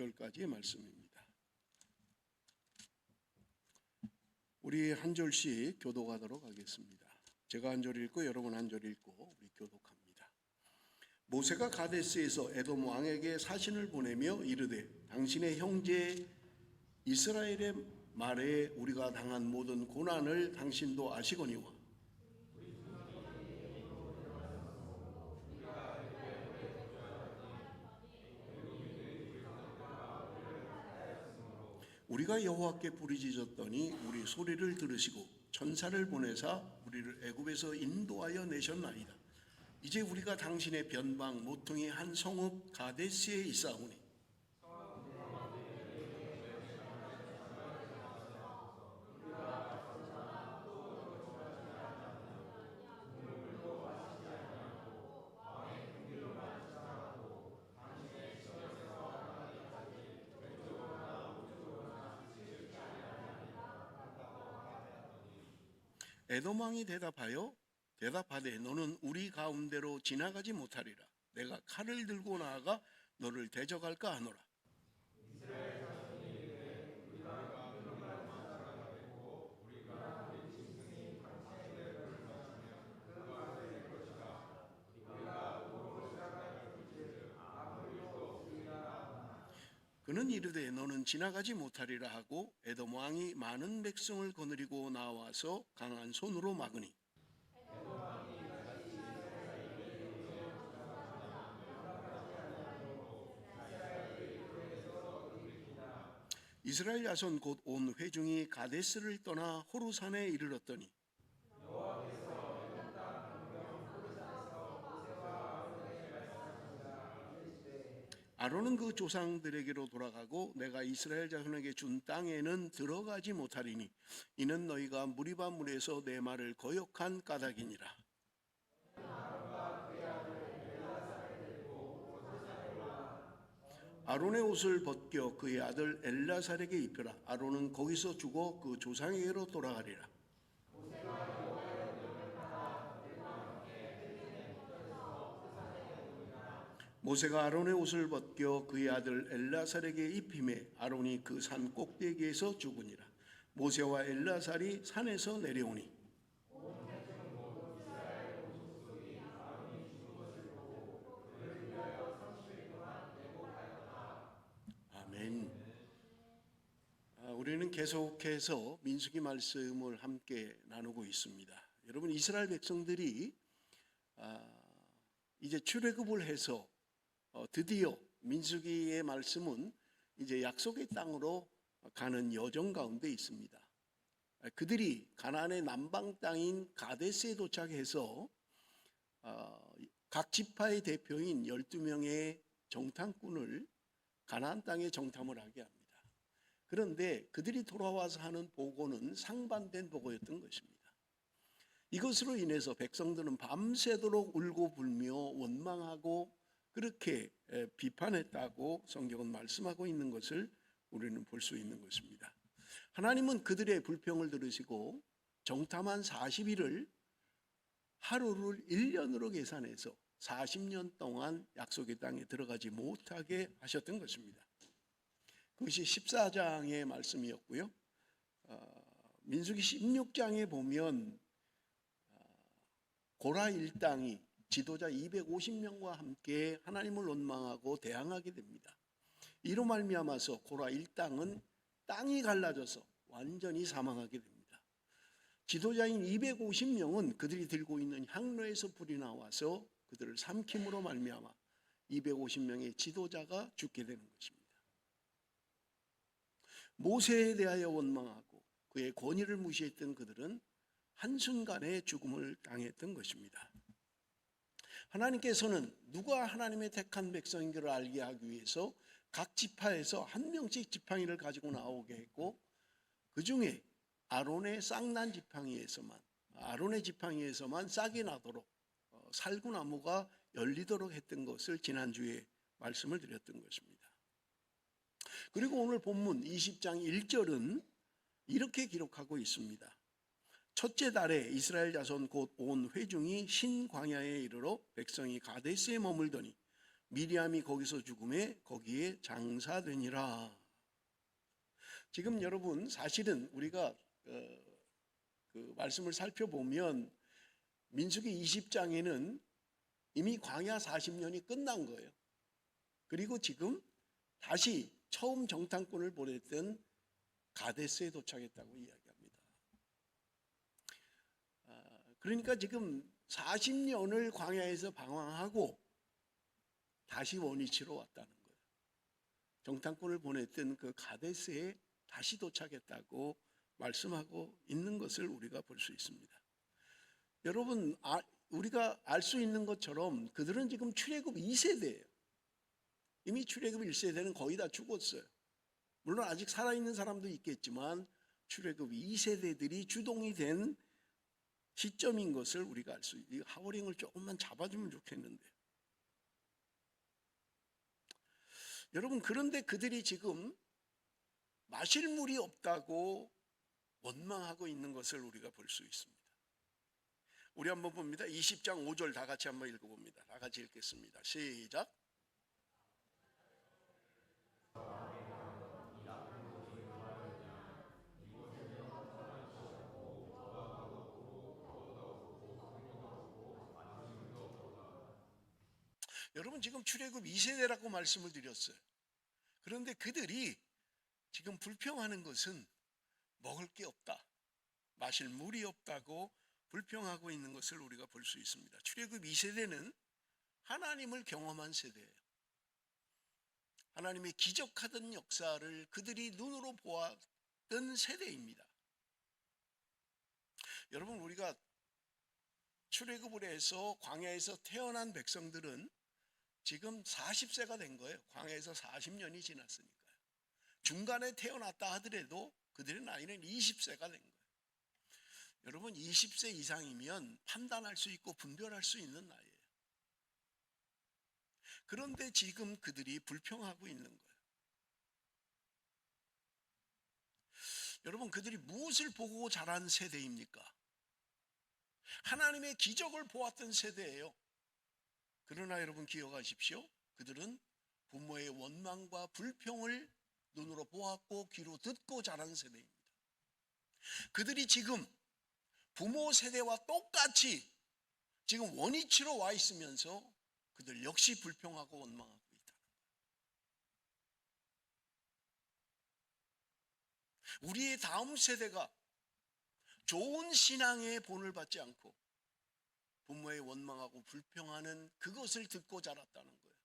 5절까지의 말씀입니다. 우리 한 절씩 교독하도록 하겠습니다. 제가 한 절 읽고 여러분 한 절 읽고 우리 교독합니다. 모세가 가데스에서 에돔 왕에게 사신을 보내며 이르되 당신의 형제 이스라엘의 말에 우리가 당한 모든 고난을 당신도 아시거니와 우리가 여호와께 부르짖었더니 우리 소리를 들으시고 천사를 보내사 우리를 애굽에서 인도하여 내셨나이다. 이제 우리가 당신의 변방 모퉁이 한 성읍 가데스에 있사오니 에돔 왕이 대답하되 너는 우리 가운데로 지나가지 못하리라. 내가 칼을 들고 나아가 너를 대적할까 하노라. 그는 이르되 너는 지나가지 못하리라 하고 에돔 왕이 많은 백성을 거느리고 나와서 강한 손으로 막으니 이스라엘 자손 곧 온 회중이 가데스를 떠나 호르산에 이르렀더니 아론은 그 조상들에게로 돌아가고 내가 이스라엘 자손에게 준 땅에는 들어가지 못하리니 이는 너희가 무리바 물에서 내 말을 거역한 까닭이니라. 아론의 옷을 벗겨 그의 아들 엘라살에게 입혀라. 아론은 거기서 죽어 그 조상에게로 돌아가리라. 모세가 아론의 옷을 벗겨 그의 아들 엘라살에게 입히매 아론이 그 산 꼭대기에서 죽으니라. 모세와 엘라살이 산에서 내려오니 아멘. 우리는 계속해서 민수기 말씀을 함께 나누고 있습니다. 여러분, 이스라엘 백성들이 이제 출애굽을 해서 드디어 민수기의 말씀은 이제 약속의 땅으로 가는 여정 가운데 있습니다. 그들이 가나안의 남방 땅인 가데스에 도착해서 각 지파의 대표인 12명의 정탐꾼을 가나안 땅에 정탐을 하게 합니다. 그런데 그들이 돌아와서 하는 보고는 상반된 보고였던 것입니다. 이것으로 인해서 백성들은 밤새도록 울고 불며 원망하고 그렇게 비판했다고 성경은 말씀하고 있는 것을 우리는 볼 수 있는 것입니다. 하나님은 그들의 불평을 들으시고 정탐한 40일을 하루를 1년으로 계산해서 40년 동안 약속의 땅에 들어가지 못하게 하셨던 것입니다. 그것이 14장의 말씀이었고요. 민수기 16장에 보면 고라 일당이 지도자 250명과 함께 하나님을 원망하고 대항하게 됩니다. 이로 말미암아서 고라 일당은 땅이 갈라져서 완전히 사망하게 됩니다. 지도자인 250명은 그들이 들고 있는 향로에서 불이 나와서 그들을 삼킴으로 말미암아 250명의 지도자가 죽게 되는 것입니다. 모세에 대하여 원망하고 그의 권위를 무시했던 그들은 한순간에 죽음을 당했던 것입니다. 하나님께서는 누가 하나님의 택한 백성인지를 알게 하기 위해서 각 지파에서 한 명씩 지팡이를 가지고 나오게 했고 그 중에 아론의 쌍난 지팡이에서만 싹이 나도록 살구나무가 열리도록 했던 것을 지난주에 말씀을 드렸던 것입니다. 그리고 오늘 본문 20장 1절은 이렇게 기록하고 있습니다. 첫째 달에 이스라엘 자손 곧 온 회중이 신광야에 이르러 백성이 가데스에 머물더니 미리암이 거기서 죽음에 거기에 장사되니라. 지금 여러분 사실은 우리가 그 말씀을 살펴보면 민수기 20장에는 이미 광야 40년이 끝난 거예요. 그리고 지금 다시 처음 정탐꾼을 보냈던 가데스에 도착했다고 이야기합니다. 그러니까 지금 40년을 광야에서 방황하고 다시 원위치로 왔다는 거예요. 정탐꾼을 보냈던 그 가데스에 다시 도착했다고 말씀하고 있는 것을 우리가 볼 수 있습니다. 여러분, 우리가 알 수 있는 것처럼 그들은 지금 출애굽 2세대예요. 이미 출애굽 1세대는 거의 다 죽었어요. 물론 아직 살아있는 사람도 있겠지만 출애굽 2세대들이 주동이 된 시점인 것을 우리가 알 수 있어요. 하워링을 조금만 잡아주면 좋겠는데. 여러분, 그런데 그들이 지금 마실 물이 없다고 원망하고 있는 것을 우리가 볼 수 있습니다. 우리 한번 봅니다. 20장 5절 다 같이 한번 읽어봅니다. 다 같이 읽겠습니다. 시작. 여러분, 지금 출애굽 2세대라고 말씀을 드렸어요. 그런데 그들이 지금 불평하는 것은 먹을 게 없다, 마실 물이 없다고 불평하고 있는 것을 우리가 볼 수 있습니다. 출애굽 2세대는 하나님을 경험한 세대예요. 하나님의 기적하던 역사를 그들이 눈으로 보았던 세대입니다. 여러분, 우리가 출애굽을 해서 광야에서 태어난 백성들은 지금 40세가 된 거예요. 광야에서 40년이 지났으니까요. 중간에 태어났다 하더라도 그들의 나이는 20세가 된 거예요. 여러분, 20세 이상이면 판단할 수 있고 분별할 수 있는 나이예요. 그런데 지금 그들이 불평하고 있는 거예요. 여러분, 그들이 무엇을 보고 자란 세대입니까? 하나님의 기적을 보았던 세대예요. 그러나 여러분 기억하십시오. 그들은 부모의 원망과 불평을 눈으로 보았고 귀로 듣고 자란 세대입니다. 그들이 지금 부모 세대와 똑같이 지금 원위치로 와 있으면서 그들 역시 불평하고 원망하고 있다는 거예요. 우리의 다음 세대가 좋은 신앙의 본을 받지 않고 부모의 원망하고 불평하는 그것을 듣고 자랐다는 거예요.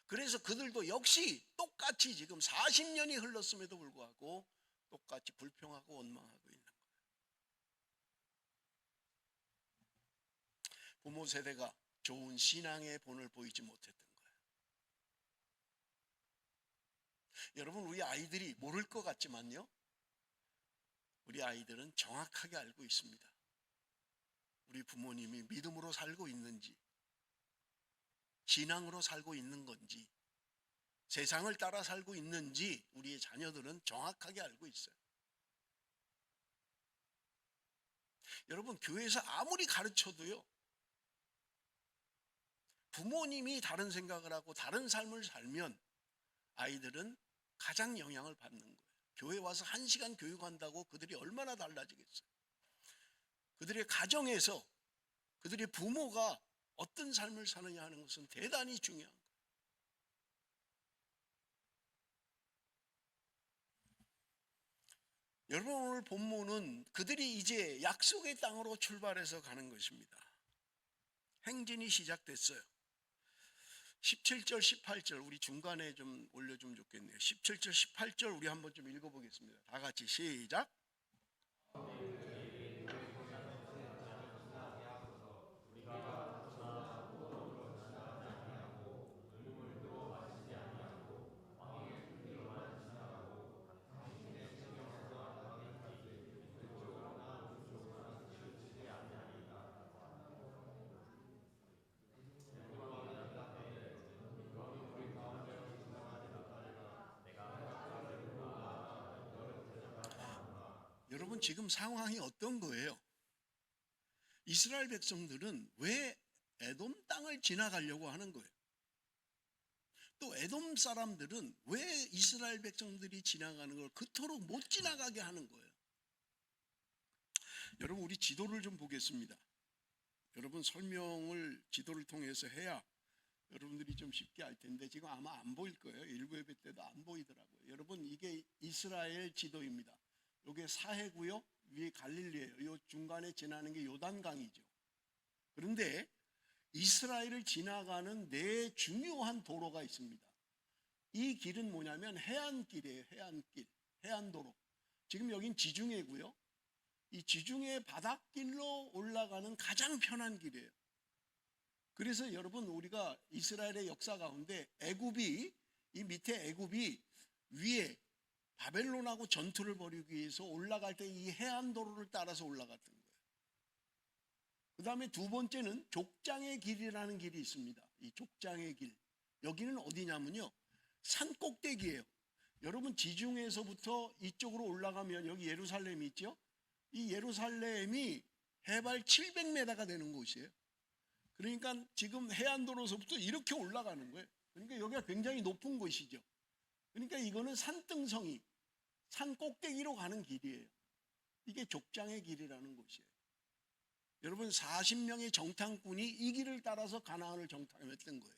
그래서 그들도 역시 똑같이 지금 40년이 흘렀음에도 불구하고 똑같이 불평하고 원망하고 있는 거예요. 부모 세대가 좋은 신앙의 본을 보이지 못했던 거예요. 여러분, 우리 아이들이 모를 것 같지만요, 우리 아이들은 정확하게 알고 있습니다. 우리 부모님이 믿음으로 살고 있는지, 신앙으로 살고 있는 건지, 세상을 따라 살고 있는지 우리의 자녀들은 정확하게 알고 있어요. 여러분, 교회에서 아무리 가르쳐도요, 부모님이 다른 생각을 하고 다른 삶을 살면 아이들은 가장 영향을 받는 거예요. 교회 와서 1시간 교육한다고 그들이 얼마나 달라지겠어요. 그들의 가정에서 그들의 부모가 어떤 삶을 사느냐 하는 것은 대단히 중요한 거예요. 여러분, 오늘 본문은 그들이 이제 약속의 땅으로 출발해서 가는 것입니다. 행진이 시작됐어요. 17절 18절 우리 중간에 좀 올려주면 좋겠네요. 17절 18절 우리 한번 좀 읽어보겠습니다. 다 같이 시작. 여러분, 지금 상황이 어떤 거예요? 이스라엘 백성들은 왜 에돔 땅을 지나가려고 하는 거예요? 또 에돔 사람들은 왜 이스라엘 백성들이 지나가는 걸 그토록 못 지나가게 하는 거예요? 여러분, 우리 지도를 좀 보겠습니다. 여러분, 설명을 지도를 통해서 해야 여러분들이 좀 쉽게 알 텐데 지금 아마 안 보일 거예요. 일부 예배 때도 안 보이더라고요. 여러분, 이게 이스라엘 지도입니다. 이게 사해고요, 위에 갈릴리예요. 이 중간에 지나는 게 요단강이죠. 그런데 이스라엘을 지나가는 네 중요한 도로가 있습니다. 이 길은 뭐냐면 해안길이에요. 해안길, 해안도로. 지금 여긴 지중해고요. 이 지중해 바닷길로 올라가는 가장 편한 길이에요. 그래서 여러분, 우리가 이스라엘의 역사 가운데 애굽이, 이 밑에 애굽이 위에 바벨론하고 전투를 벌이기 위해서 올라갈 때 이 해안도로를 따라서 올라갔던 거예요. 그 다음에 두 번째는 족장의 길이라는 길이 있습니다. 이 족장의 길, 여기는 어디냐면요, 산 꼭대기예요. 여러분, 지중해에서부터 이쪽으로 올라가면 여기 예루살렘이 있죠. 이 예루살렘이 해발 700m가 되는 곳이에요. 그러니까 지금 해안도로서부터 이렇게 올라가는 거예요. 그러니까 여기가 굉장히 높은 곳이죠. 그러니까 이거는 산등성이, 산 꼭대기로 가는 길이에요. 이게 족장의 길이라는 곳이에요. 여러분, 40명의 정탐꾼이 이 길을 따라서 가나안을 정탐했던 거예요.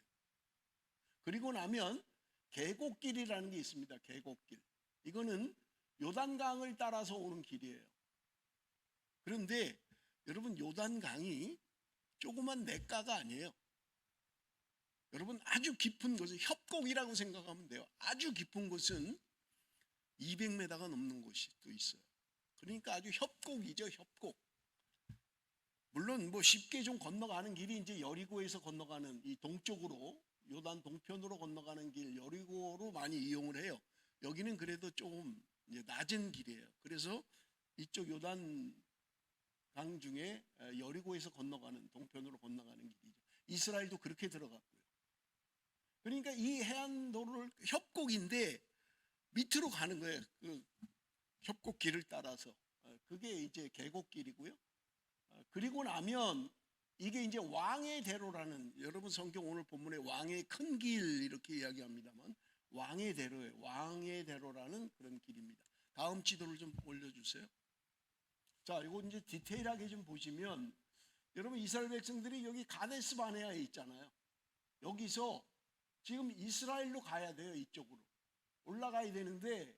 그리고 나면 계곡길이라는 게 있습니다. 계곡길. 이거는 요단강을 따라서 오는 길이에요. 그런데 여러분, 요단강이 조그만 냇가가 아니에요. 여러분, 아주 깊은 곳은 협곡이라고 생각하면 돼요. 아주 깊은 곳은 200m가 넘는 곳이 또 있어요. 그러니까 아주 협곡이죠, 협곡. 물론 뭐 쉽게 좀 건너가는 길이 이제 여리고에서 건너가는 이 동쪽으로, 요단 동편으로 건너가는 길, 여리고로 많이 이용을 해요. 여기는 그래도 조금 이제 낮은 길이에요. 그래서 이쪽 요단 강 중에 여리고에서 건너가는, 동편으로 건너가는 길이죠. 이스라엘도 그렇게 들어갔고요. 그러니까 이 해안도로를, 협곡인데 밑으로 가는 거예요. 그 협곡길을 따라서. 그게 이제 계곡길이고요. 그리고 나면 이게 이제 왕의 대로라는, 여러분 성경 오늘 본문에 왕의 큰 길 이렇게 이야기합니다만 왕의 대로예요. 왕의 대로라는 그런 길입니다. 다음 지도를 좀 올려주세요. 자, 이거 이제 디테일하게 좀 보시면, 여러분, 이스라엘 백성들이 여기 가데스 바네아에 있잖아요. 여기서 지금 이스라엘로 가야 돼요. 이쪽으로 올라가야 되는데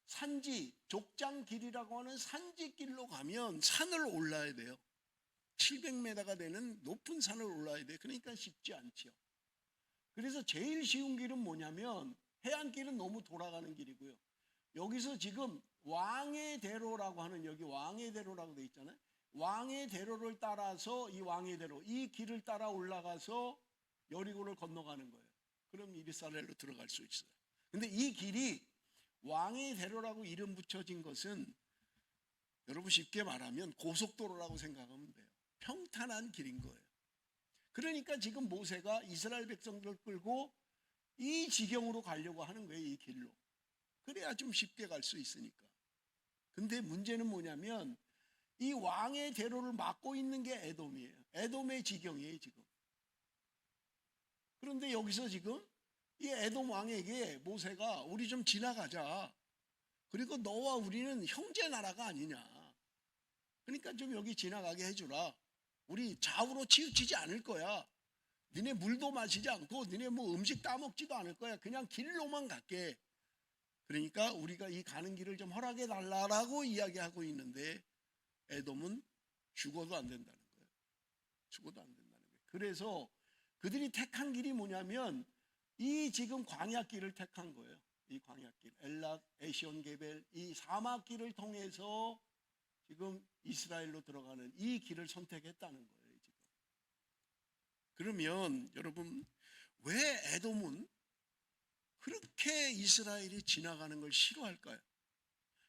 산지, 족장길이라고 하는 산지길로 가면 산을 올라야 돼요. 700m가 되는 높은 산을 올라야 돼요. 그러니까 쉽지 않죠. 그래서 제일 쉬운 길은 뭐냐면, 해안길은 너무 돌아가는 길이고요. 여기서 지금 왕의 대로라고 하는, 여기 왕의 대로라고 돼 있잖아요. 왕의 대로를 따라서, 이 왕의 대로, 이 길을 따라 올라가서 여리고를 건너가는 거예요. 그럼 이스라엘로 들어갈 수 있어요. 근데 이 길이 왕의 대로라고 이름 붙여진 것은, 여러분 쉽게 말하면 고속도로라고 생각하면 돼요. 평탄한 길인 거예요. 그러니까 지금 모세가 이스라엘 백성들을 끌고 이 지경으로 가려고 하는 거예요. 이 길로. 그래야 좀 쉽게 갈 수 있으니까. 근데 문제는 뭐냐면, 이 왕의 대로를 막고 있는 게 에돔이에요. 에돔의 지경이에요, 지금. 그런데 여기서 지금 이 에돔 왕에게 모세가 우리 좀 지나가자. 그리고 너와 우리는 형제 나라가 아니냐. 그러니까 좀 여기 지나가게 해주라. 우리 좌우로 치우치지 않을 거야. 니네 물도 마시지 않고 니네 뭐 음식 따먹지도 않을 거야. 그냥 길로만 갈게. 그러니까 우리가 이 가는 길을 좀 허락해 달라라고 이야기하고 있는데, 에돔은 죽어도 안 된다는 거예요. 죽어도 안 된다는 거예요. 그래서 그들이 택한 길이 뭐냐면 이 지금 광야길을 택한 거예요. 이 광야길, 엘락, 에시온게벨, 이 사막길을 통해서 지금 이스라엘로 들어가는 이 길을 선택했다는 거예요, 지금. 그러면 여러분, 왜 에돔은 그렇게 이스라엘이 지나가는 걸 싫어할까요?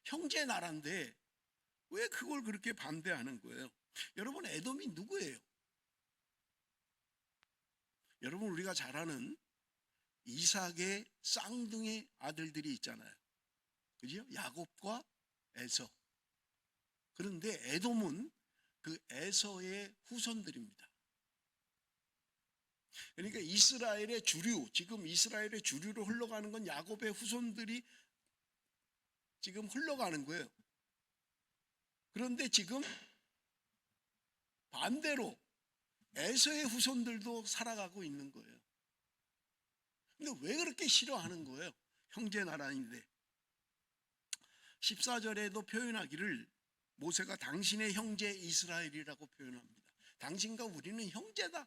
형제 나라인데 왜 그걸 그렇게 반대하는 거예요? 여러분, 에돔이 누구예요? 여러분, 우리가 잘 아는 이삭의 쌍둥이 아들들이 있잖아요. 그죠? 야곱과 에서. 그런데 에돔은 그 에서의 후손들입니다. 그러니까 이스라엘의 주류, 지금 이스라엘의 주류로 흘러가는 건 야곱의 후손들이 지금 흘러가는 거예요. 그런데 지금 반대로 에서의 후손들도 살아가고 있는 거예요. 근데 왜 그렇게 싫어하는 거예요? 형제 나라인데. 14절에도 표현하기를 모세가 당신의 형제 이스라엘이라고 표현합니다. 당신과 우리는 형제다.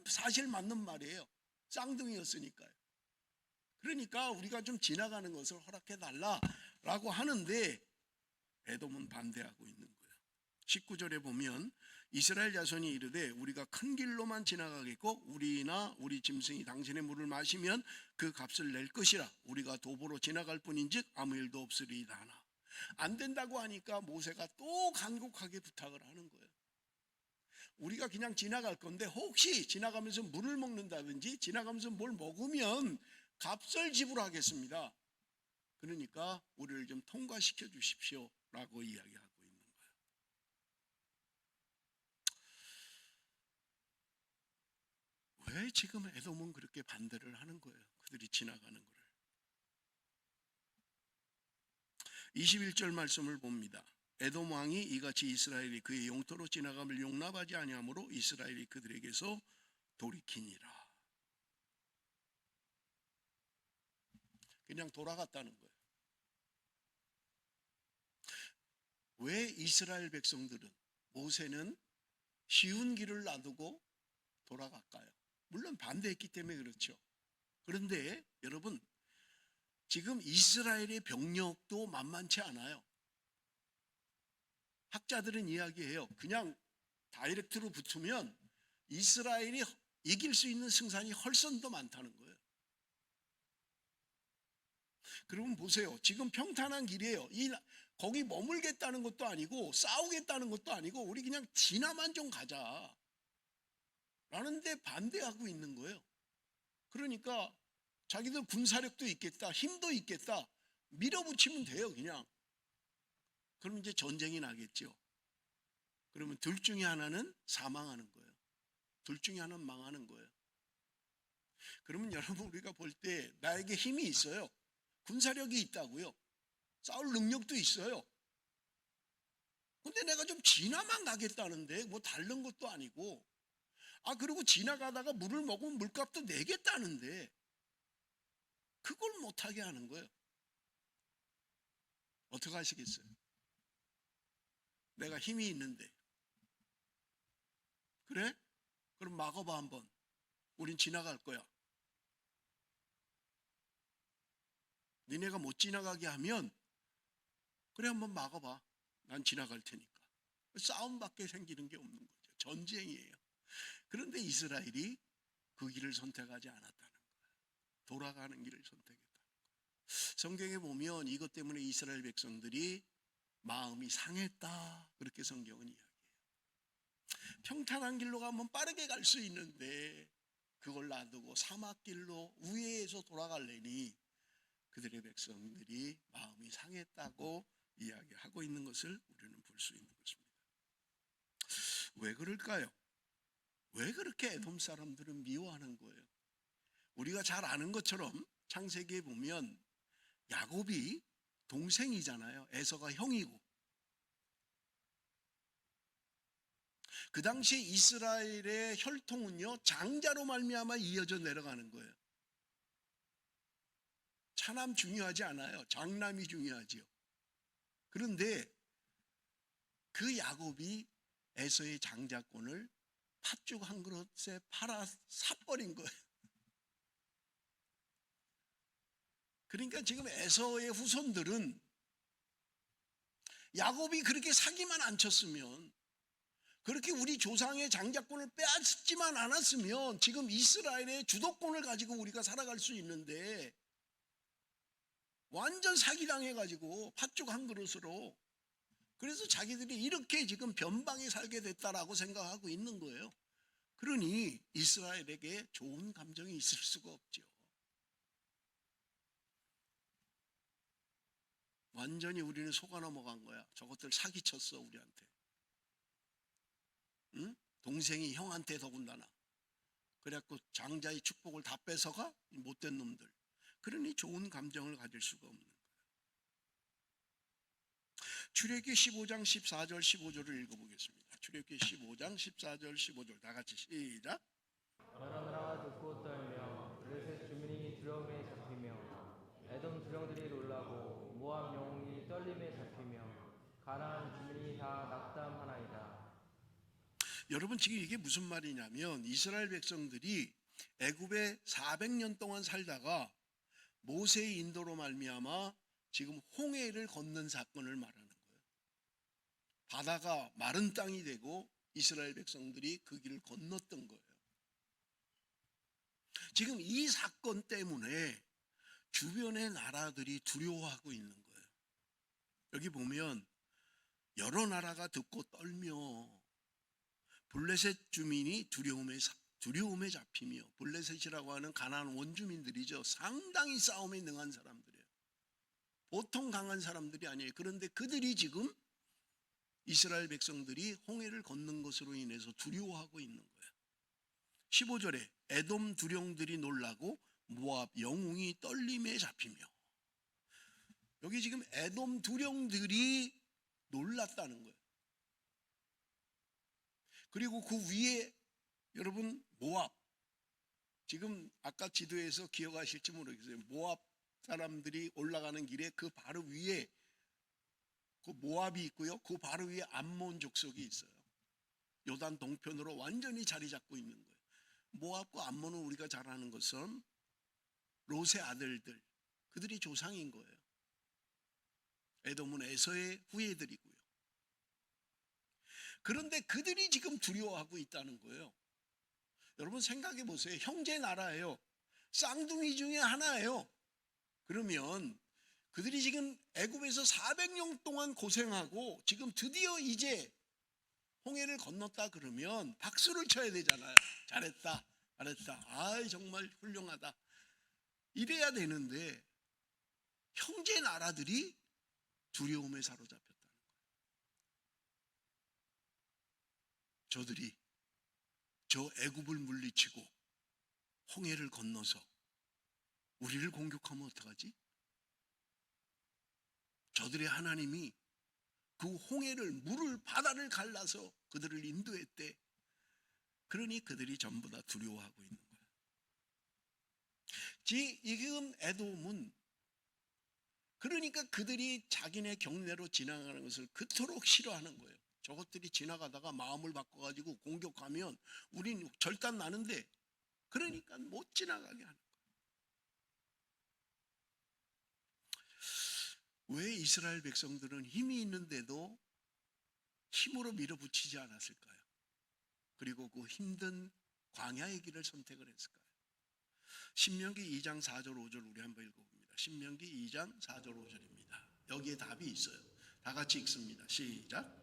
사실 맞는 말이에요. 쌍둥이였으니까요. 그러니까 우리가 좀 지나가는 것을 허락해 달라라고 하는데 에돔은 반대하고 있는 거예요. 19절에 보면 이스라엘 자손이 이르되 우리가 큰 길로만 지나가겠고 우리나 우리 짐승이 당신의 물을 마시면 그 값을 낼 것이라. 우리가 도보로 지나갈 뿐인즉 아무 일도 없으리이다 하나. 안 된다고 하니까 모세가 또 간곡하게 부탁을 하는 거예요. 우리가 그냥 지나갈 건데 혹시 지나가면서 물을 먹는다든지 지나가면서 뭘 먹으면 값을 지불하겠습니다. 그러니까 우리를 좀 통과시켜 주십시오 라고 이야기하고 있는 거예요. 왜 지금 에돔은 그렇게 반대를 하는 거예요? 그들이 지나가는 거를. 21절 말씀을 봅니다. 에돔 왕이 이같이 이스라엘이 그의 영토로 지나감을 용납하지 아니하므로 이스라엘이 그들에게서 돌이키니라. 그냥 돌아갔다는 거예요. 왜 이스라엘 백성들은 모세는 쉬운 길을 놔두고 돌아갈까요? 물론 반대했기 때문에 그렇죠. 그런데 여러분, 지금 이스라엘의 병력도 만만치 않아요. 학자들은 이야기해요. 그냥 다이렉트로 붙으면 이스라엘이 이길 수 있는 승산이 훨씬 더 많다는 거예요. 그러면 보세요. 지금 평탄한 길이에요. 거기 머물겠다는 것도 아니고 싸우겠다는 것도 아니고 우리 그냥 지나만 좀 가자 라는데 반대하고 있는 거예요. 그러니까 자기들 군사력도 있겠다, 힘도 있겠다, 밀어붙이면 돼요 그냥. 그럼 이제 전쟁이 나겠죠. 그러면 둘 중에 하나는 사망하는 거예요. 둘 중에 하나는 망하는 거예요. 그러면 여러분, 우리가 볼 때 나에게 힘이 있어요. 군사력이 있다고요. 싸울 능력도 있어요. 근데 내가 좀 지나만 가겠다는데 뭐 다른 것도 아니고, 그리고 지나가다가 물을 먹으면 물값도 내겠다는데 그걸 못하게 하는 거예요. 어떻게 하시겠어요? 내가 힘이 있는데. 그래? 그럼 막아봐 한번. 우린 지나갈 거야. 니네가 못 지나가게 하면 그래 한번 막아봐. 난 지나갈 테니까. 싸움밖에 생기는 게 없는 거죠. 전쟁이에요. 그런데 이스라엘이 그 길을 선택하지 않았다는 거예요. 돌아가는 길을 선택했다는 거예요. 성경에 보면 이것 때문에 이스라엘 백성들이 마음이 상했다, 그렇게 성경은 이야기해요. 평탄한 길로 가면 빠르게 갈 수 있는데 그걸 놔두고 사막길로 우회해서 돌아가려니 그들의 백성들이 마음이 상했다고 이야기하고 있는 것을 우리는 볼 수 있는 것입니다. 왜 그럴까요? 왜 그렇게 에돔 사람들은 미워하는 거예요? 우리가 잘 아는 것처럼 창세기에 보면 야곱이 동생이잖아요. 에서가 형이고. 그 당시에 이스라엘의 혈통은요, 장자로 말미암아 이어져 내려가는 거예요. 차남 중요하지 않아요. 장남이 중요하지요. 그런데 그 야곱이 에서의 장자권을 팥죽 한 그릇에 팔아 사버린 거예요. 그러니까 지금 에서의 후손들은 야곱이 그렇게 사기만 안 쳤으면, 그렇게 우리 조상의 장자권을 빼앗지만 않았으면 지금 이스라엘의 주도권을 가지고 우리가 살아갈 수 있는데 완전 사기당해가지고 팥죽 한 그릇으로, 그래서 자기들이 이렇게 지금 변방에 살게 됐다라고 생각하고 있는 거예요. 그러니 이스라엘에게 좋은 감정이 있을 수가 없죠. 완전히 우리는 속아 넘어간 거야. 저것들 사기쳤어 우리한테. 응? 동생이 형한테 더군다나. 그래갖고 장자의 축복을 다 뺏어가 이 못된 놈들. 그러니 좋은 감정을 가질 수가 없는 거예요. 출애굽기 15장 14절 15절을 읽어보겠습니다. 출애굽기 15장 14절 15절 다 같이 시작. 여러 나라가 듣고 떨며 블레셋 주민이 두려움에 잡히며 에돔 두령들이 놀라고 모압 영웅이 떨림에 잡히며 가나안 주민이 다 낙담하나이다. 여러분 지금 이게 무슨 말이냐면 이스라엘 백성들이 애굽에 400년 동안 살다가 모세의 인도로 말미암아 지금 홍해를 건넌 사건을 말하는 거예요. 바다가 마른 땅이 되고 이스라엘 백성들이 그 길을 건넜던 거예요. 지금 이 사건 때문에 주변의 나라들이 두려워하고 있는 거예요. 여기 보면 여러 나라가 듣고 떨며 블레셋 주민이 두려움에 잡히며, 블레셋이라고 하는 가나안 원주민들이죠. 상당히 싸움에 능한 사람들이에요. 보통 강한 사람들이 아니에요. 그런데 그들이 지금 이스라엘 백성들이 홍해를 건넌 것으로 인해서 두려워하고 있는 거예요. 15절에 에돔 두령들이 놀라고 모압 영웅이 떨림에 잡히며, 여기 지금 에돔 두령들이 놀랐다는 거예요. 그리고 그 위에 여러분 모압, 지금 아까 지도에서 기억하실지 모르겠어요. 모압 사람들이 올라가는 길에 그 바로 위에 그 모압이 있고요. 그 바로 위에 암몬 족속이 있어요. 요단 동편으로 완전히 자리 잡고 있는 거예요. 모압과 암몬은 우리가 잘 아는 것은 롯의 아들들, 그들이 조상인 거예요. 에돔은 에서의 후예들이고요. 그런데 그들이 지금 두려워하고 있다는 거예요. 여러분 생각해 보세요. 형제 나라예요. 쌍둥이 중에 하나예요. 그러면 그들이 지금 애굽에서 400년 동안 고생하고 지금 드디어 이제 홍해를 건넜다 그러면 박수를 쳐야 되잖아요. 잘했다, 잘했다. 아이 정말 훌륭하다. 이래야 되는데 형제 나라들이 두려움에 사로잡혔다는 거예요. 저들이 저 애굽을 물리치고 홍해를 건너서 우리를 공격하면 어떡하지? 저들의 하나님이 그 홍해를, 물을, 바다를 갈라서 그들을 인도했대. 그러니 그들이 전부 다 두려워하고 있는 거예요. 지금 에돔은 그러니까 그들이 자기네 경내로 지나가는 것을 그토록 싫어하는 거예요. 저것들이 지나가다가 마음을 바꿔가지고 공격하면 우린 절단 나는데, 그러니까 못 지나가게 하는 거예요. 왜 이스라엘 백성들은 힘이 있는데도 힘으로 밀어붙이지 않았을까요? 그리고 그 힘든 광야의 길을 선택을 했을까요? 신명기 2장 4절 5절 우리 한번 읽어봅니다. 신명기 2장 4절 5절입니다. 여기에 답이 있어요. 다 같이 읽습니다. 시작.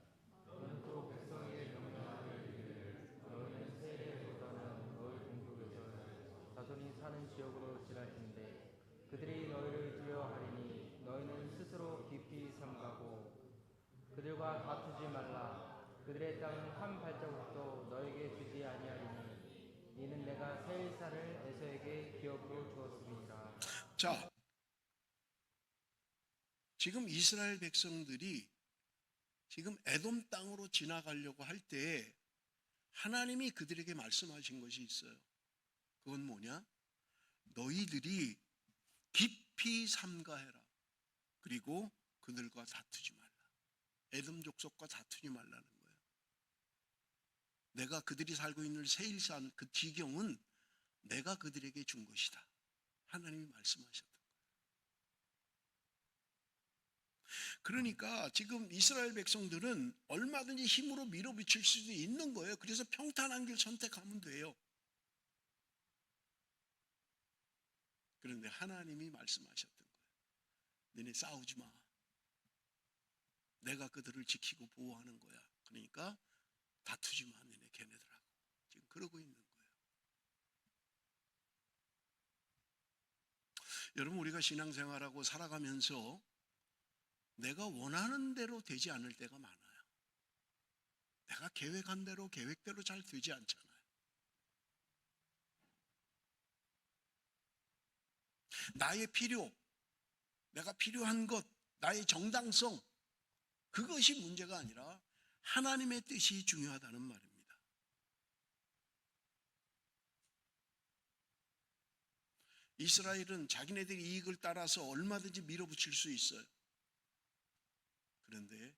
자손이 사는 지역으로 지날 텐데 그들이 너희를 두려워하리니 너희는 스스로 깊이 삼가고 그들과 다투지 말라. 그들의 땅은 한 발자국도 너에게 주지 아니하리니 이는 내가 세일사를 에서에게 기업으로 주었음이니라. 자, 지금 이스라엘 백성들이 지금 에돔 땅으로 지나가려고 할 때 하나님이 그들에게 말씀하신 것이 있어요. 그건 뭐냐? 너희들이 깊이 삼가해라. 그리고 그들과 다투지 말라. 에돔 족속과 다투지 말라는 거예요. 내가 그들이 살고 있는 세일산 그 지경은 내가 그들에게 준 것이다. 하나님이 말씀하셨던 거예요. 그러니까 지금 이스라엘 백성들은 얼마든지 힘으로 밀어붙일 수도 있는 거예요. 그래서 평탄한 길 선택하면 돼요. 그런데 하나님이 말씀하셨던 거예요. 너네 싸우지 마. 내가 그들을 지키고 보호하는 거야. 그러니까 다투지 마. 너네 걔네들하고. 지금 그러고 있는 거예요. 여러분 우리가 신앙생활하고 살아가면서 내가 원하는 대로 되지 않을 때가 많아요. 내가 계획한 대로 계획대로 잘 되지 않잖아요. 나의 필요, 내가 필요한 것, 나의 정당성, 그것이 문제가 아니라 하나님의 뜻이 중요하다는 말입니다. 이스라엘은 자기네들의 이익을 따라서 얼마든지 밀어붙일 수 있어요. 그런데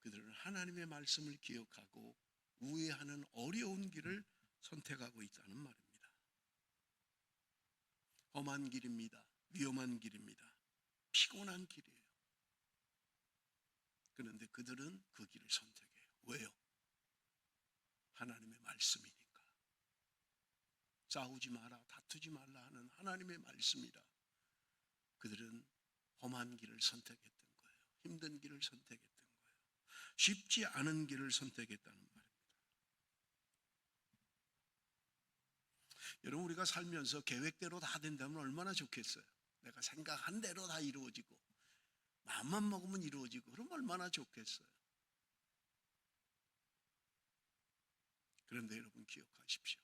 그들은 하나님의 말씀을 기억하고 우회하는 어려운 길을 선택하고 있다는 말입니다. 험한 길입니다. 위험한 길입니다. 피곤한 길이에요. 그런데 그들은 그 길을 선택해요. 왜요? 하나님의 말씀이니까. 싸우지 마라, 다투지 말라 하는 하나님의 말씀이라 그들은 험한 길을 선택했던 거예요. 힘든 길을 선택했던 거예요. 쉽지 않은 길을 선택했다는 말입니다. 여러분, 우리가 살면서 계획대로 다 된다면 얼마나 좋겠어요. 내가 생각한 대로 다 이루어지고 마음만 먹으면 이루어지고 그럼 얼마나 좋겠어요. 그런데 여러분 기억하십시오.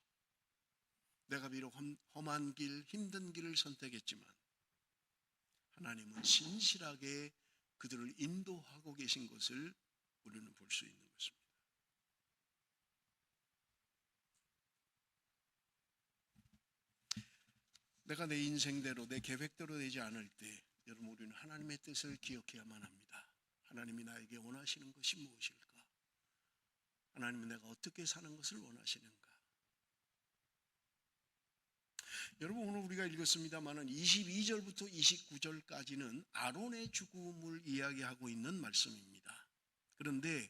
내가 비록 험한 길, 힘든 길을 선택했지만 하나님은 신실하게 그들을 인도하고 계신 것을 우리는 볼 수 있는 것입니다. 내가 내 인생대로 내 계획대로 되지 않을 때 여러분 우리는 하나님의 뜻을 기억해야만 합니다. 하나님이 나에게 원하시는 것이 무엇일까? 하나님은 내가 어떻게 사는 것을 원하시는가? 여러분, 오늘 우리가 읽었습니다마는 22절부터 29절까지는 아론의 죽음을 이야기하고 있는 말씀입니다. 그런데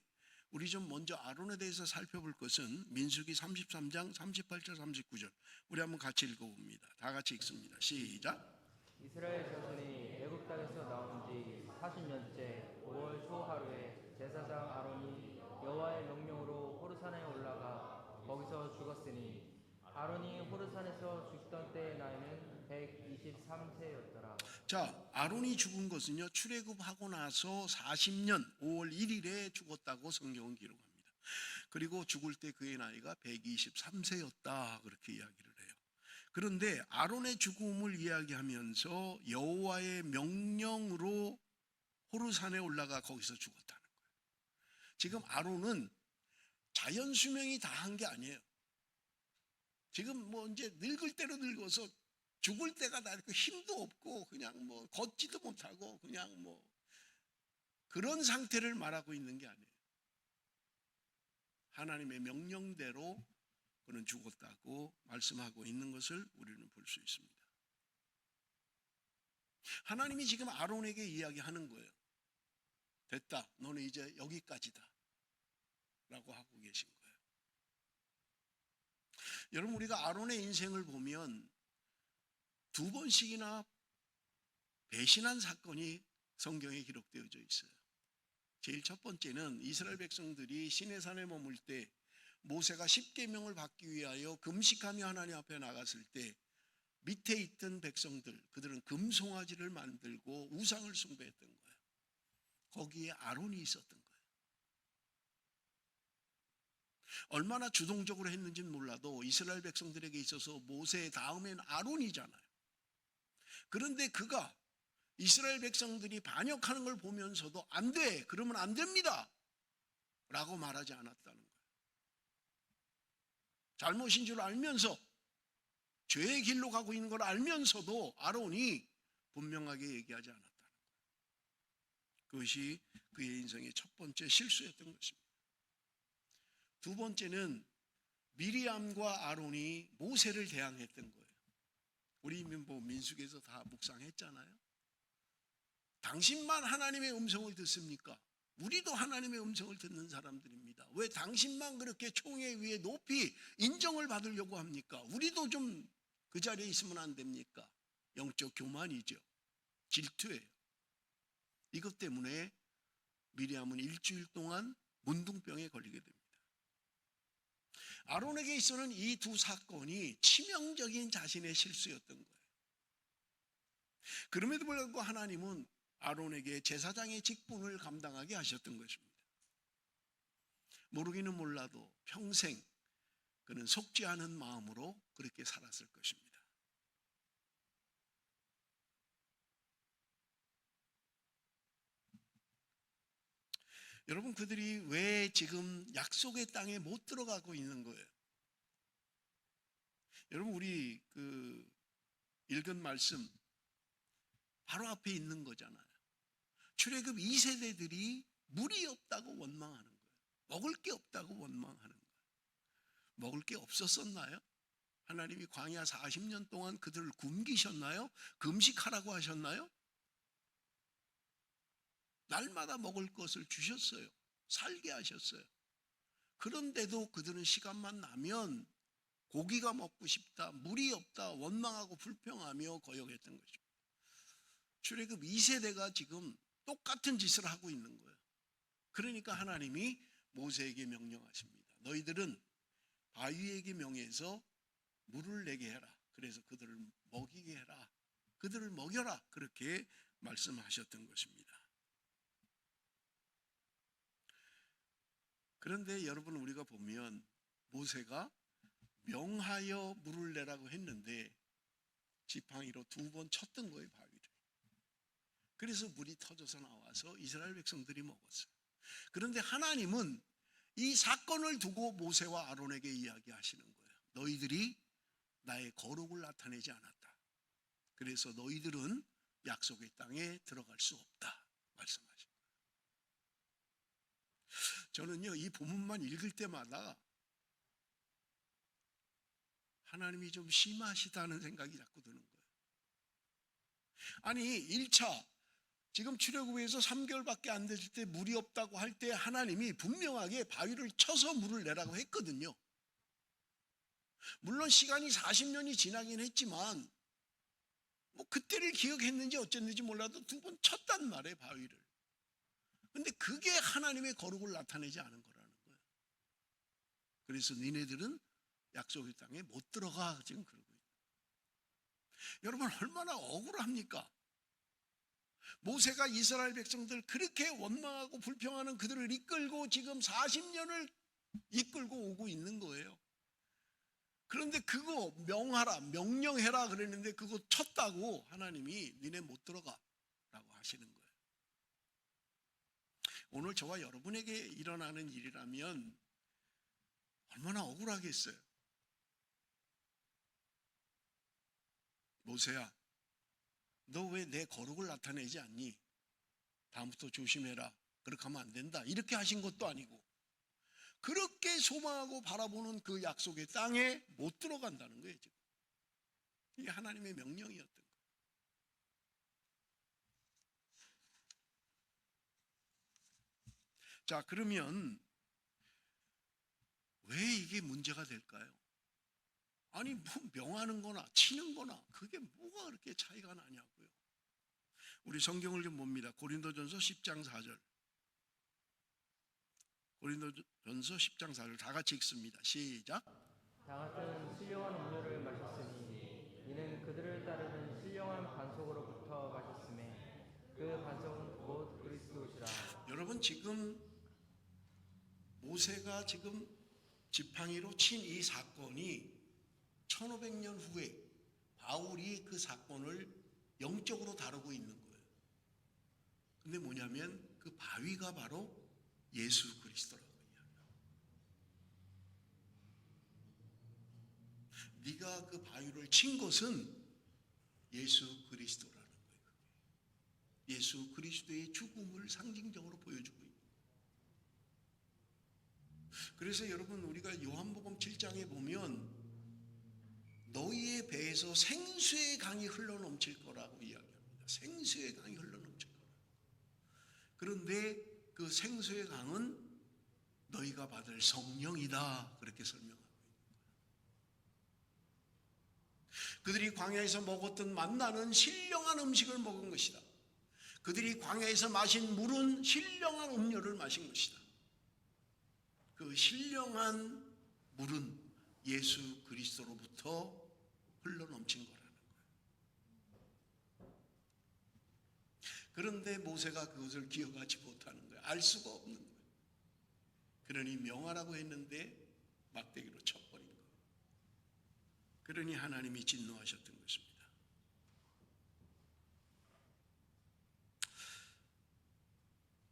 우리 좀 먼저 아론에 대해서 살펴볼 것은 민수기 33장 38절 39절 우리 한번 같이 읽어봅니다. 다 같이 읽습니다. 시작. 이스라엘 자손이 애굽 땅에서 나온 지 40년째 5월 초하루에 제사장 아론이 여호와의 명령으로 호르산에 올라가 거기서 죽었으니 아론이 호르산에서 죽던 때의 나이는 123세였더라. 자, 아론이 죽은 것은요, 출애굽하고 나서 40년 5월 1일에 죽었다고 성경은 기록합니다. 그리고 죽을 때 그의 나이가 123세였다 그렇게 이야기를 해요. 그런데 아론의 죽음을 이야기하면서 여호와의 명령으로 호르산에 올라가 거기서 죽었다는 거예요. 지금 아론은 자연 수명이 다 한 게 아니에요. 지금 뭐 이제 늙을 대로 늙어서 죽을 때가 다 힘도 없고 그냥 뭐 걷지도 못하고 그냥 뭐 그런 상태를 말하고 있는 게 아니에요. 하나님의 명령대로 그는 죽었다고 말씀하고 있는 것을 우리는 볼 수 있습니다. 하나님이 지금 아론에게 이야기하는 거예요. 됐다, 너는 이제 여기까지다 라고 하고 계신 거예요. 여러분, 우리가 아론의 인생을 보면 두 번씩이나 배신한 사건이 성경에 기록되어져 있어요. 제일 첫 번째는 이스라엘 백성들이 시내산에 머물 때 모세가 십계명을 받기 위하여 금식하며 하나님 앞에 나갔을 때 밑에 있던 백성들, 그들은 금송아지를 만들고 우상을 숭배했던 거예요. 거기에 아론이 있었던 거예요. 얼마나 주동적으로 했는지는 몰라도 이스라엘 백성들에게 있어서 모세 다음엔 아론이잖아요. 그런데 그가 이스라엘 백성들이 반역하는 걸 보면서도 안 돼, 그러면 안 됩니다 라고 말하지 않았다는 거예요. 잘못인 줄 알면서 죄의 길로 가고 있는 걸 알면서도 아론이 분명하게 얘기하지 않았다는 거예요. 그것이 그의 인생의 첫 번째 실수였던 것입니다. 두 번째는 미리암과 아론이 모세를 대항했던 거예요. 우리 뭐 민수기에서 다 묵상했잖아요. 당신만 하나님의 음성을 듣습니까? 우리도 하나님의 음성을 듣는 사람들입니다. 왜 당신만 그렇게 총회 위에 높이 인정을 받으려고 합니까? 우리도 좀 그 자리에 있으면 안 됩니까? 영적 교만이죠. 질투예요. 이것 때문에 미리암은 일주일 동안 문둥병에 걸리게 됩니다. 아론에게 있어서는 이 두 사건이 치명적인 자신의 실수였던 거예요. 그럼에도 불구하고 하나님은 아론에게 제사장의 직분을 감당하게 하셨던 것입니다. 모르기는 몰라도 평생 그는 속지 않은 마음으로 그렇게 살았을 것입니다. 여러분, 그들이 왜 지금 약속의 땅에 못 들어가고 있는 거예요? 여러분, 우리 읽은 말씀 바로 앞에 있는 거잖아요. 출애굽 2세대들이 물이 없다고 원망하는 거예요. 먹을 게 없다고 원망하는 거예요. 먹을 게 없었었나요? 하나님이 광야 40년 동안 그들을 굶기셨나요? 금식하라고 하셨나요? 날마다 먹을 것을 주셨어요. 살게 하셨어요. 그런데도 그들은 시간만 나면 고기가 먹고 싶다, 물이 없다, 원망하고 불평하며 거역했던 것입니다. 출애굽 2세대가 지금 똑같은 짓을 하고 있는 거예요. 그러니까 하나님이 모세에게 명령하십니다. 너희들은 바위에게 명해서 물을 내게 해라. 그래서 그들을 먹이게 해라. 그들을 먹여라. 그렇게 말씀하셨던 것입니다. 그런데 여러분, 우리가 보면 모세가 명하여 물을 내라고 했는데 지팡이로 2번 쳤던 거예요, 바위를. 그래서 물이 터져서 나와서 이스라엘 백성들이 먹었어요. 그런데 하나님은 이 사건을 두고 모세와 아론에게 이야기하시는 거예요. 너희들이 나의 거룩을 나타내지 않았다. 그래서 너희들은 약속의 땅에 들어갈 수 없다 말씀하신 거예요. 저는요, 이 본문만 읽을 때마다 하나님이 좀 심하시다는 생각이 자꾸 드는 거예요. 아니, 1차 지금 출애굽에서 3개월밖에 안 됐을 때 물이 없다고 할 때 하나님이 분명하게 바위를 쳐서 물을 내라고 했거든요. 물론 시간이 40년이 지나긴 했지만 뭐 그때를 기억했는지 어쨌는지 몰라도 2번 쳤단 말이에요, 바위를. 근데 그게 하나님의 거룩을 나타내지 않은 거라는 거예요. 그래서 니네들은 약속의 땅에 못 들어가, 지금 그러고 있는 거예요. 여러분, 얼마나 억울합니까? 모세가 이스라엘 백성들 그렇게 원망하고 불평하는 그들을 이끌고 지금 40년을 이끌고 오고 있는 거예요. 그런데 그거 명하라, 명령해라 그랬는데 그거 쳤다고 하나님이 니네 못 들어가 라고 하시는 거예요. 오늘 저와 여러분에게 일어나는 일이라면 얼마나 억울하겠어요. 모세야, 너 왜 내 거룩을 나타내지 않니? 다음부터 조심해라. 그렇게 하면 안 된다. 이렇게 하신 것도 아니고 그렇게 소망하고 바라보는 그 약속의 땅에 못 들어간다는 거예요, 지금. 이게 하나님의 명령이었던 거예요. 자, 그러면 왜 이게 문제가 될까요? 아니, 뭐 명하는 거나 치는 거나 그게 뭐가 그렇게 차이가 나냐고요. 우리 성경을 좀 봅니다. 고린도전서 10장 4절. 고린도전서 10장 4절 다 같이 읽습니다. 시작. 다 같은 신령한 음료를 마셨으니 이는 그들을 따르는 신령한 반석으로부터 마셨음에 그 반석은 곧 그리스도시라. 여러분, 지금 모세가 지금 지팡이로 친 이 사건이 1500년 후에 바울이 그 사건을 영적으로 다루고 있는 거예요. 근데 뭐냐면 그 바위가 바로 예수 그리스도라고 이야기합니다. 네가 그 바위를 친 것은 예수 그리스도라는 거예요. 예수 그리스도의 죽음을 상징적으로 보여주고 있는 거예요. 그래서 여러분, 우리가 요한복음 7장에 보면 너희의 배에서 생수의 강이 흘러넘칠 거라고 이야기합니다. 생수의 강이 흘러넘칠 거라고. 그런데 그 생수의 강은 너희가 받을 성령이다, 그렇게 설명하고 있는 거예요. 그들이 광야에서 먹었던 만나는 신령한 음식을 먹은 것이다. 그들이 광야에서 마신 물은 신령한 음료를 마신 것이다. 그 신령한 물은 예수 그리스도로부터 흘러넘친 거라는 거예요. 그런데 모세가 그것을 기억하지 못하는 거예요. 알 수가 없는 거예요. 그러니 명하라고 했는데 막대기로 쳐버린 거예요. 그러니 하나님이 진노하셨던 것입니다.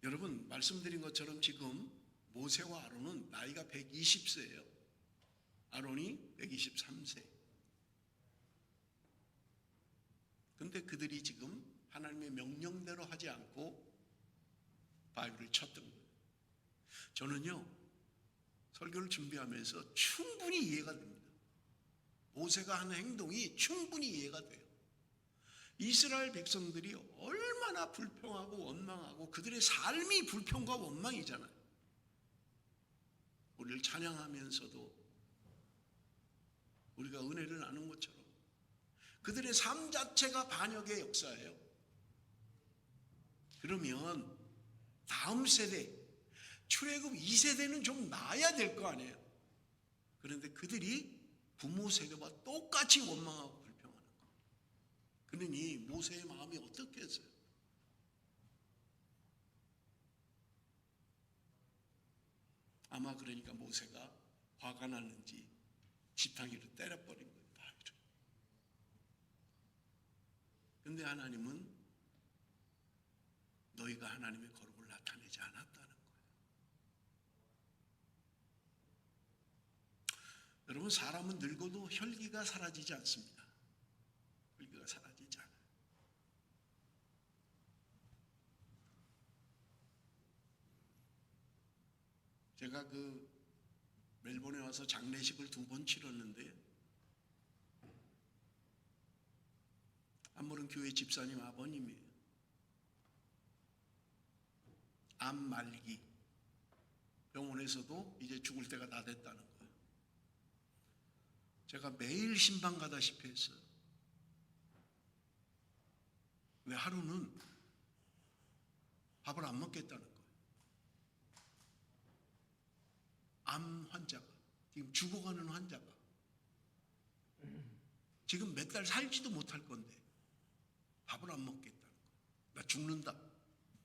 여러분 말씀드린 것처럼 지금 모세와 아론은 나이가 120세예요. 아론이 123세. 근데 그들이 지금 하나님의 명령대로 하지 않고 바위를 쳤던 거예요. 저는요, 설교를 준비하면서 충분히 이해가 됩니다. 모세가 하는 행동이 충분히 이해가 돼요. 이스라엘 백성들이 얼마나 불평하고 원망하고 그들의 삶이 불평과 원망이잖아요. 우리를 찬양하면서도 우리가 은혜를 나눈 것처럼 그들의 삶 자체가 반역의 역사예요. 그러면 다음 세대, 출애굽 2세대는 좀 나아야 될 거 아니에요. 그런데 그들이 부모 세대와 똑같이 원망하고 불평하는 거예요. 그러니 모세의 마음이 어떻겠어요? 아마 그러니까 모세가 화가 났는지 지팡이로 때려버린 거예요. 바위로. 근데 하나님은 너희가 하나님의 거룩을 나타내지 않았다는 거예요. 여러분, 사람은 늙어도 혈기가 사라지지 않습니다. 혈기가 사라지지 않아요. 제가 멜번에 와서 장례식을 2번 치렀는데, 한 분은 교회 집사님 아버님이에요. 암 말기, 병원에서도 이제 죽을 때가 다 됐다는 거예요. 제가 매일 신방 가다시피 했어요. 왜 하루는 밥을 안 먹겠다는 거예요. 암 환자가, 지금 죽어가는 환자가, 지금 몇 달 살지도 못할 건데 밥을 안 먹겠다는 거예요. 나 죽는다.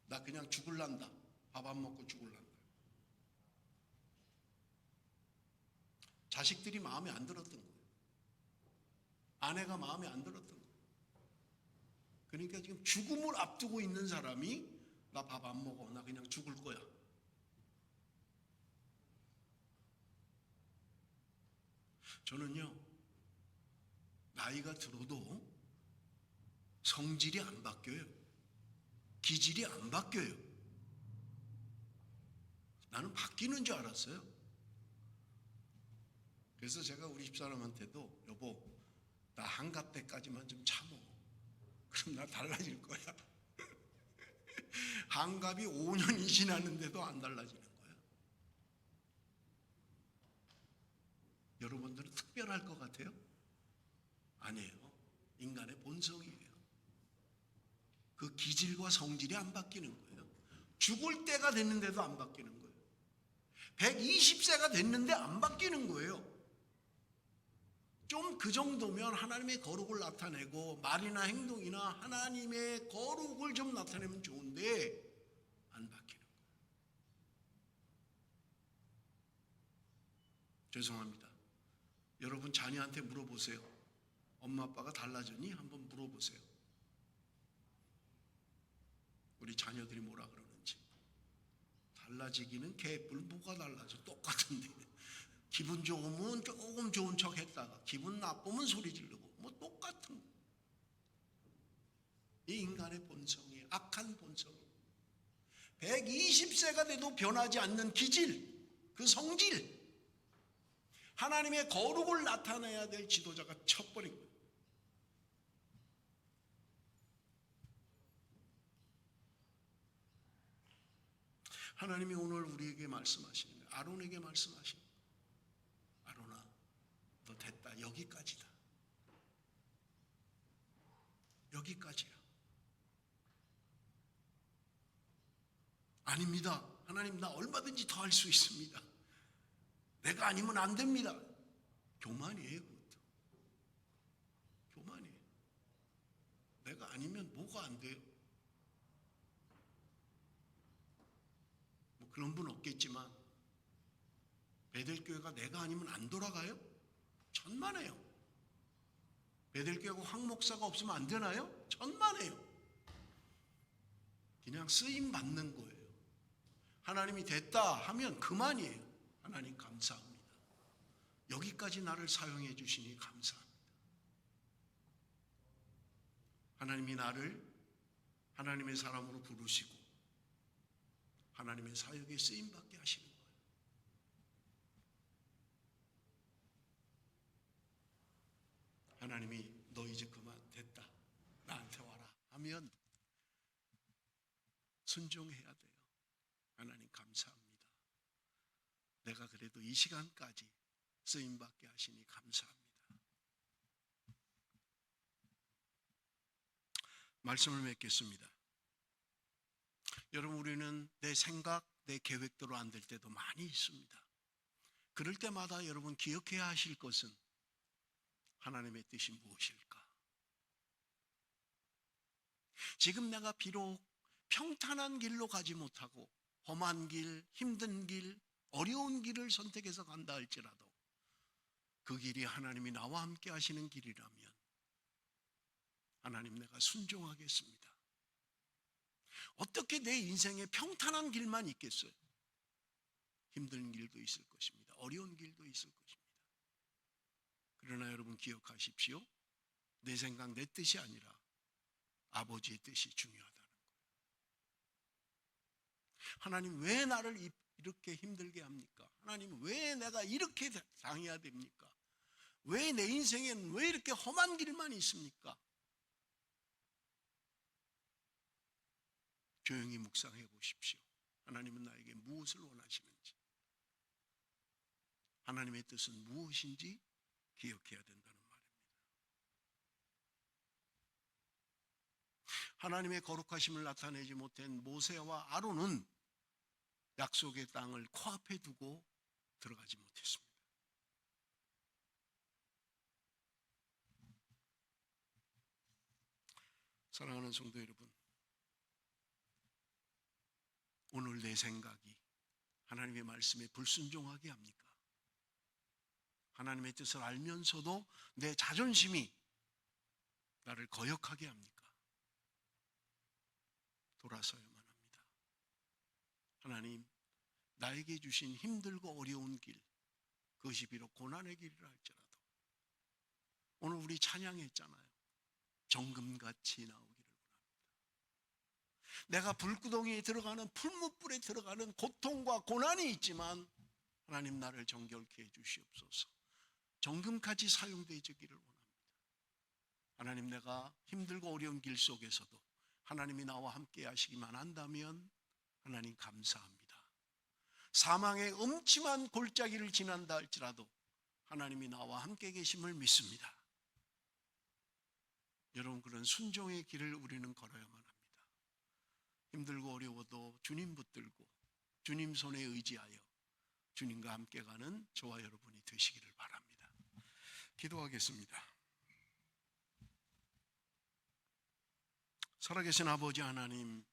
나 그냥 죽을란다. 밥 안 먹고 죽을란다. 자식들이 마음에 안 들었던 거예요. 아내가 마음에 안 들었던 거예요. 그러니까 지금 죽음을 앞두고 있는 사람이 나 밥 안 먹어. 나 그냥 죽을 거야. 저는요, 나이가 들어도 성질이 안 바뀌어요. 기질이 안 바뀌어요. 나는 바뀌는 줄 알았어요. 그래서 제가 우리 집사람한테도 여보, 나 한갑 때까지만 좀 참어. 그럼 나 달라질 거야. 한갑이 5년이 지났는데도 안 달라지는 거야. 여러분들은 특별할 것 같아요? 아니에요. 인간의 본성이에요. 그 기질과 성질이 안 바뀌는 거예요. 죽을 때가 됐는데도 안 바뀌는 거예요. 120세가 됐는데 안 바뀌는 거예요. 좀 그 정도면 하나님의 거룩을 나타내고 말이나 행동이나 하나님의 거룩을 좀 나타내면 좋은데 안 바뀌는 거예요. 죄송합니다. 여러분 자녀한테 물어보세요. 엄마 아빠가 달라졌니? 한번 물어보세요. 우리 자녀들이 뭐라 그러는지. 달라지기는 개뿔 뭐가 달라져. 똑같은데. 기분 좋으면 조금 좋은 척 했다가 기분 나쁘면 소리 지르고 뭐 똑같은 거. 이 인간의 본성이 악한 본성이 120세가 돼도 변하지 않는 기질, 그 성질, 하나님의 거룩을 나타내야 될 지도자가 쳐버린 거예요. 하나님이 오늘 우리에게 말씀하시는 거예요. 아론에게 말씀하시는 거예요. 아론아, 너 됐다. 여기까지다. 여기까지야. 아닙니다. 하나님, 나 얼마든지 더 할 수 있습니다. 내가 아니면 안 됩니다. 교만이에요. 그것도. 교만이에요. 내가 아니면 뭐가 안 돼요? 뭐 그런 분 없겠지만 베델교회가 내가 아니면 안 돌아가요? 천만에요. 베델교회가 황 목사가 없으면 안 되나요? 천만에요. 그냥 쓰임 받는 거예요. 하나님이 됐다 하면 그만이에요. 하나님 감사합니다. 여기까지 나를 사용해 주시니 감사합니다. 하나님이 나를 하나님의 사람으로 부르시고 하나님의 사역에 쓰임받게 하시는 거예요. 하나님이 너 이제 그만 됐다, 나한테 와라 하면 순종해야 돼요. 하나님 감사합니다. 내가 그래도 이 시간까지 쓰임받게 하시니 감사합니다. 말씀을 맺겠습니다. 여러분, 우리는 내 생각, 내 계획대로 안 될 때도 많이 있습니다. 그럴 때마다 여러분 기억해야 하실 것은 하나님의 뜻이 무엇일까? 지금 내가 비록 평탄한 길로 가지 못하고 험한 길, 힘든 길, 어려운 길을 선택해서 간다 할지라도 그 길이 하나님이 나와 함께 하시는 길이라면 하나님, 내가 순종하겠습니다. 어떻게 내 인생에 평탄한 길만 있겠어요? 힘든 길도 있을 것입니다. 어려운 길도 있을 것입니다. 그러나 여러분 기억하십시오. 내 생각, 내 뜻이 아니라 아버지의 뜻이 중요하다는 거예요. 하나님, 왜 나를 이렇게 힘들게 합니까? 하나님, 왜 내가 이렇게 당해야 됩니까? 왜 내 인생엔 왜 이렇게 험한 길만 있습니까? 조용히 묵상해 보십시오. 하나님은 나에게 무엇을 원하시는지, 하나님의 뜻은 무엇인지 기억해야 된다는 말입니다. 하나님의 거룩하심을 나타내지 못한 모세와 아론은 약속의 땅을 코앞에 두고 들어가지 못했습니다. 사랑하는 성도 여러분, 오늘 내 생각이 하나님의 말씀에 불순종하게 합니까? 하나님의 뜻을 알면서도 내 자존심이 나를 거역하게 합니까? 돌아서야만 합니다. 하나님, 나에게 주신 힘들고 어려운 길, 그것이 비록 고난의 길이라 할지라도 오늘 우리 찬양했잖아요. 정금같이 나오기를 원합니다. 내가 불구덩이에 들어가는, 풀무불에 들어가는 고통과 고난이 있지만 하나님, 나를 정결케 해주시옵소서. 정금같이 사용되어지기를 원합니다. 하나님, 내가 힘들고 어려운 길 속에서도 하나님이 나와 함께 하시기만 한다면 하나님 감사합니다. 사망의 음침한 골짜기를 지난다 할지라도 하나님이 나와 함께 계심을 믿습니다. 여러분, 그런 순종의 길을 우리는 걸어야만 합니다. 힘들고 어려워도 주님 붙들고 주님 손에 의지하여 주님과 함께 가는 저와 여러분이 되시기를 바랍니다. 기도하겠습니다. 살아계신 아버지 하나님,